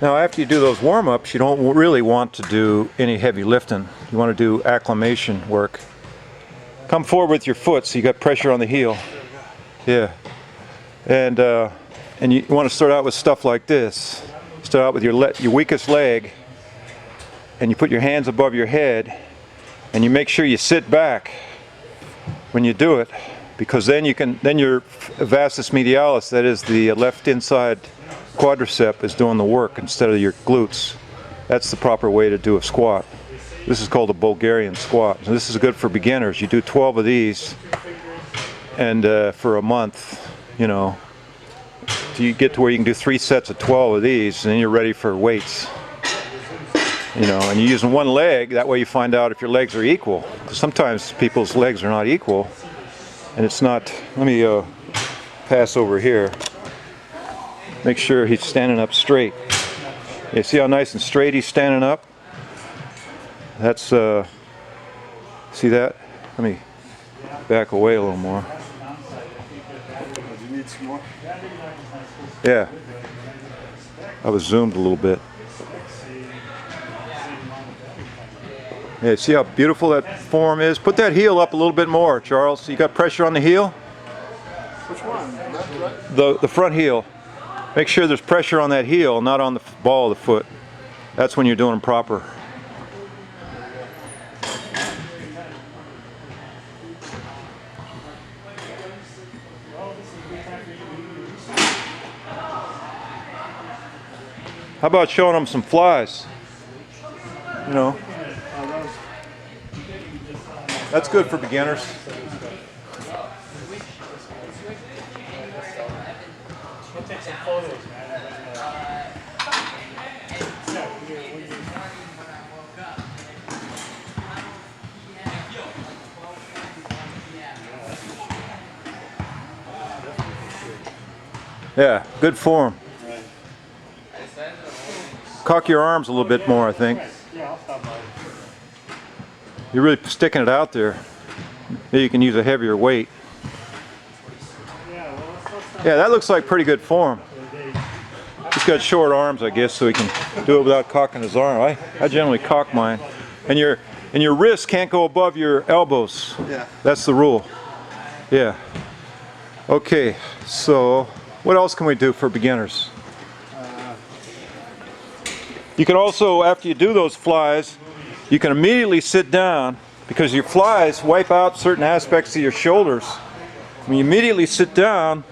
Now after you do those warm-ups, you don't really want to do any heavy lifting. You want to do acclimation work. Come forward with your foot so you got pressure on the heel. Yeah. And you want to start out with stuff like this. Start out with your weakest leg, and you put your hands above your head, and you make sure you sit back when you do it, because then your vastus medialis, that is the left inside quadricep, is doing the work instead of your glutes. That's the proper way to do a squat. This is called a Bulgarian squat. And this is good for beginners. You do 12 of these, and for a month, you know, you get to where you can do 3 sets of 12 of these, and then you're ready for weights. You know, and you're using one leg. That way you find out if your legs are equal. Sometimes people's legs are not equal, and it's not. Let me pass over here. Make sure he's standing up straight. You see how nice and straight he's standing up? That's see that? Let me back away a little more. Do you need some more? Yeah. I was zoomed a little bit. Yeah, see how beautiful that form is? Put that heel up a little bit more, Charles. You got pressure on the heel? Which one? Left, right? The front heel. Make sure there's pressure on that heel, not on the ball of the foot. That's when you're doing them proper. How about showing them some flies? You know, that's good for beginners. Yeah, good form. Cock your arms a little bit more, I think. You're really sticking it out there. Maybe you can use a heavier weight. Yeah, that looks like pretty good form. He's got short arms, I guess, so he can do it without cocking his arm. I generally cock mine. And your wrists can't go above your elbows. Yeah. That's the rule. Yeah. Okay, so what else can we do for beginners? You can also, after you do those flies, you can immediately sit down, because your flies wipe out certain aspects of your shoulders. When you immediately sit down,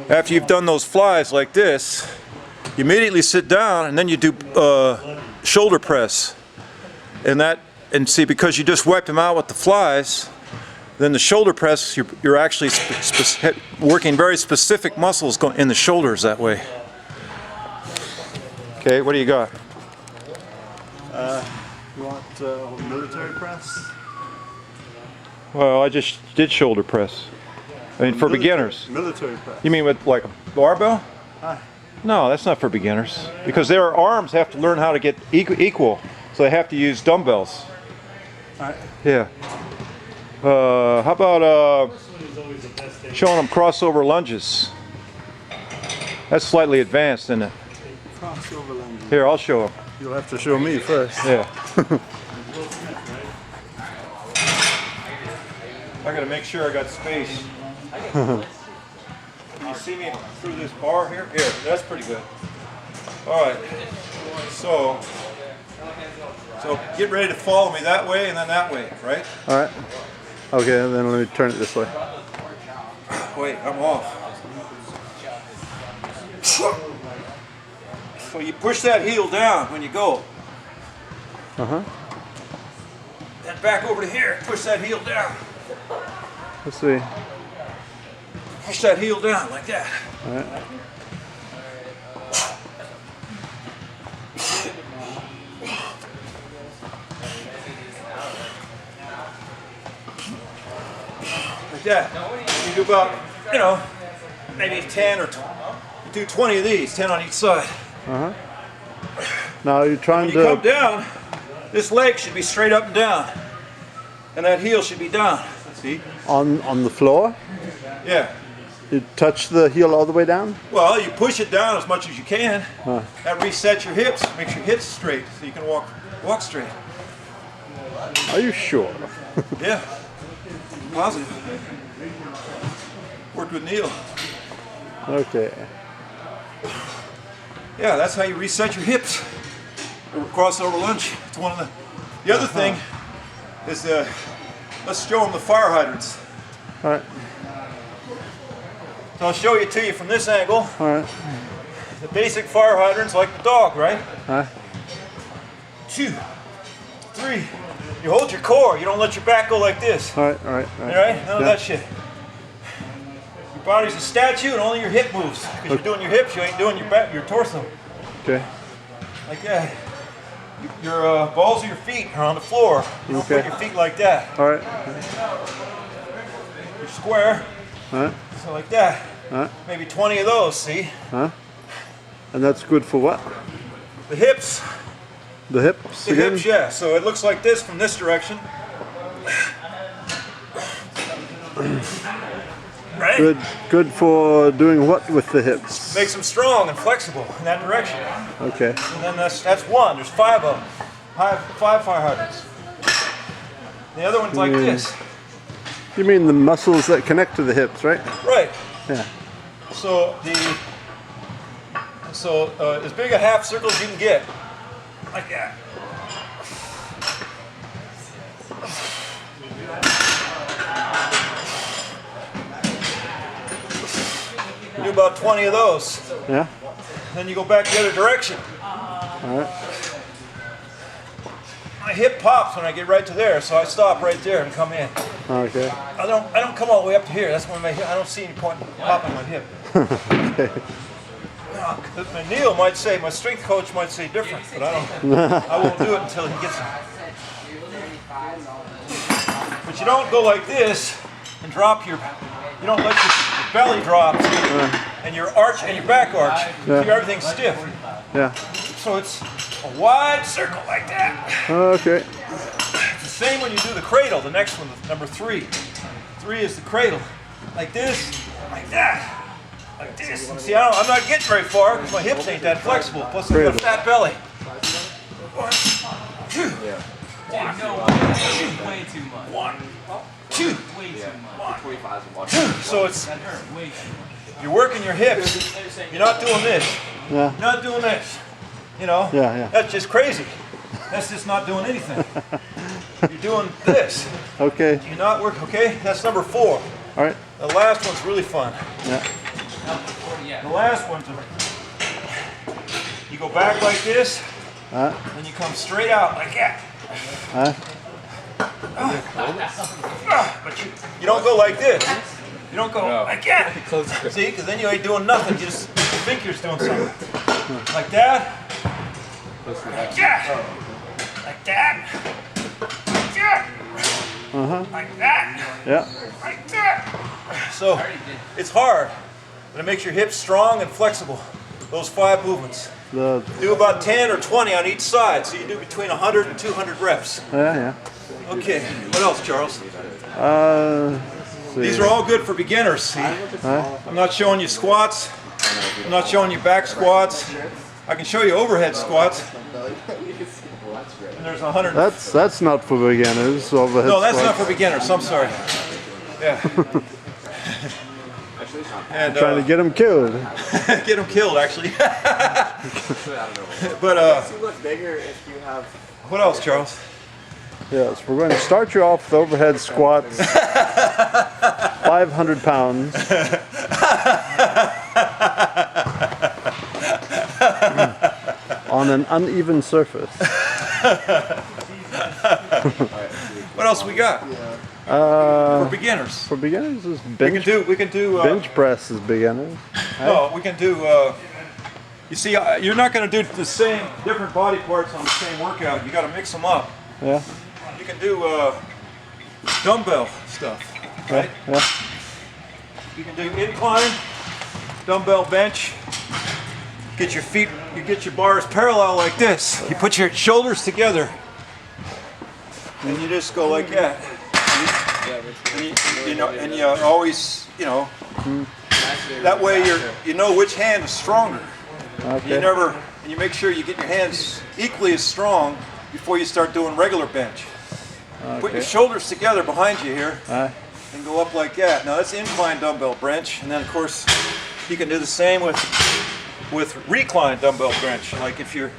after you've done those flies like this, you immediately sit down and then you do shoulder press. And see, because you just wiped them out with the flies, then the shoulder press, you're actually working very specific muscles in the shoulders that way. Okay, what do you got? You want military press? Well, I just did shoulder press. I mean, for beginners. Military press. You mean with like a barbell? No, that's not for beginners. Because their arms have to learn how to get equal. So they have to use dumbbells. Alright. Yeah. How about showing them crossover lunges? That's slightly advanced, isn't it? Crossover lunges. Here, I'll show them. You'll have to show me first. Yeah. I gotta make sure I got space. Can you see me through this bar here? Here, that's pretty good. All right. So get ready to follow me that way and then that way, right? Alright. Okay, then let me turn it this way. Wait, I'm off. So you push that heel down when you go. Uh-huh. Then back over to here, push that heel down. Let's see. Push that heel down like that. Alright. Like that. You do about, you know, maybe 10 or you do 20 of these, 10 on each side. Uh-huh. Now you're trying When you come to... down, this leg should be straight up and down. And that heel should be down. See? On the floor? Yeah. You touch the heel all the way down? Well, you push it down as much as you can. That resets your hips, makes your hips straight, so you can walk straight. Are you sure? Yeah, positive. Worked with Neil. Okay. Yeah, that's how you reset your hips. Crossover lunge. It's one of the other thing is let's show them the fire hydrants. All right. So I'll show it to you from this angle. All right. The basic fire hydrants like the dog, right? 2, 3. You hold your core. You don't let your back go like this. All right. All right. All right? None of that shit. Your body's a statue and only your hip moves. Because you're doing your hips, you ain't doing your back, your torso. Okay. Like that. Your balls of your feet are on the floor. You don't put your feet like that. All right. You're square. All right. So like that. All right. Maybe 20 of those, see? And that's good for what? The hips. The hips The again? hips, yeah. So it looks like this from this direction. Right? Good for doing what with the hips? Makes them strong and flexible in that direction. Okay. And then that's one. There's 5 of them. 5 fire hydrants. The other one's like this. You mean the muscles that connect to the hips, right? Right. Yeah. So as big a half circle as you can get, like that. You do about 20 of those. Yeah. Then you go back the other direction. All right. My hip pops when I get right to there, so I stop right there and come in. Okay. I don't come all the way up to here. That's when I don't see any point in popping my hip. Okay. Neil might say, my strength coach might say different, but I won't do it until he gets it. But you don't go like this and drop you don't let your belly drop and your arch and your back arch. Yeah. So everything's stiff. Yeah. So it's a wide circle like that. Okay. It's the same when you do the cradle, the next one, number 3. 3 is the cradle. Like this, like that. Like this. And see, I'm not getting very far because my hips ain't that flexible. Plus, I've got a fat belly. 1, 2. Way too much. 1, 2. Way too much. So it's you're working your hips. You're not doing this. Yeah. You're not doing this. You know. Yeah, yeah. That's just crazy. That's just not doing anything. You're doing this. Okay. You're not working. Okay. That's number 4. All right. The last one's really fun. Yeah. The last one's you go back like this, Uh, and you come straight out like that. But you don't go like this. You don't go like that. See, because then you ain't doing nothing. You just think you're doing something. Like that. Like that. Like that. Like that. Like that. yeah. Like that. So it's hard, but it makes your hips strong and flexible. Those 5 movements. The Do about 10 or 20 on each side, so you do between 100 and 200 reps. yeah. Okay, what else, Charles? Let's see. These are all good for beginners, see? I'm not showing you squats. I'm not showing you back squats. I can show you overhead squats. And there's 100. That's not for beginners. Overhead No, that's not squats. for beginners. I'm sorry. Yeah. And Trying to get them killed. get them killed, actually. But bigger if you have what else, Charles? Yes, we're going to start you off with overhead squats. 500 pounds. On an uneven surface. What else we got? For beginners. For beginners, is We can do bench press is beginners. no, we can do you see, you're not going to do the same different body parts on the same workout. You got to mix them up. Yeah, You can do dumbbell stuff, right? yeah. You can do incline, dumbbell bench. Get your feet, you get your bars parallel like this. You put your shoulders together, and you just go like that. And you know, and you always, you know, That way you know which hand is stronger. Okay. And you make sure you get your hands equally as strong before you start doing regular bench. Put your shoulders together behind you here and go up like that. Now that's incline dumbbell bench, and then of course you can do the same with recline dumbbell bench. Like if you're,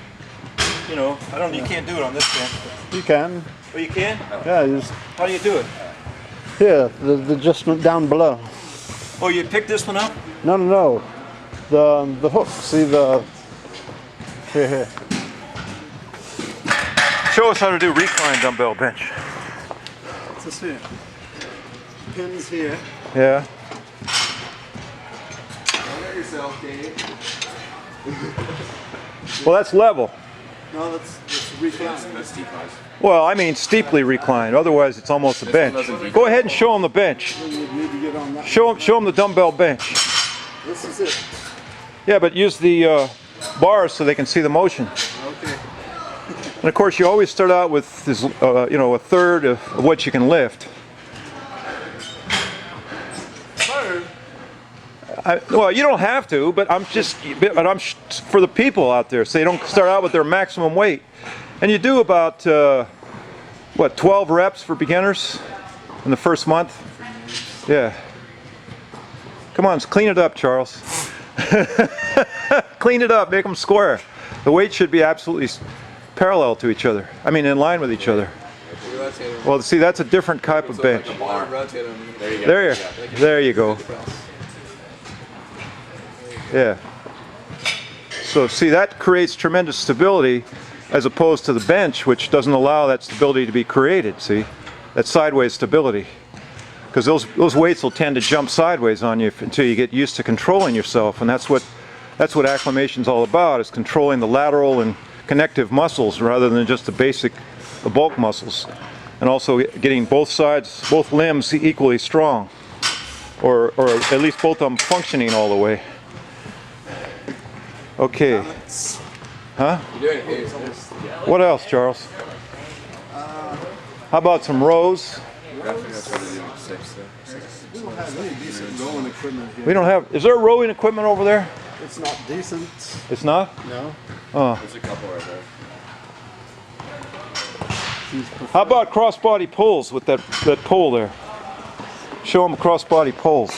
you can't do it on this bench. You can. Oh, you can? Yeah, you just, How do you do it? here, the adjustment down below. Oh, you pick this one up? No, no, no. The hook, see the, here. Show us how to do recline dumbbell bench. What's this here? Pins here. Yeah. Get yourself, Dave. Well, that's level. No, that's recline. That's declines. Well, I mean steeply reclined. Otherwise, it's almost a bench. Go ahead and show them the bench. You need to get on that. Show them the dumbbell bench. This is it. Yeah, but use the bars so they can see the motion. Okay. And of course, you always start out with this, a third of what you can lift. Third. Well, you don't have to, but for the people out there, so they don't start out with their maximum weight. And you do about 12 reps for beginners in the first month. Yeah. Come on, clean it up, Charles. Clean it up, make them square. The weight should be absolutely parallel to each other. I mean, in line with each other. Well, see, that's a different type of bench. Rotate them. There you go. There you go. Yeah. So see, that creates tremendous stability as opposed to the bench, which doesn't allow that stability to be created, see? That sideways stability. Because those weights will tend to jump sideways on you until you get used to controlling yourself, and that's what acclimation's all about, is controlling the lateral and connective muscles rather than just the bulk muscles. And also getting both limbs equally strong, or at least both of them functioning all the way. Okay. Huh? You're doing it. What else, Charles? How about some rows? We don't have any decent rowing equipment here. We don't have. Is there rowing equipment over there? It's not decent. It's not? No. Oh. There's a couple right there. How about crossbody pulls with that pole there? Show them crossbody pulls.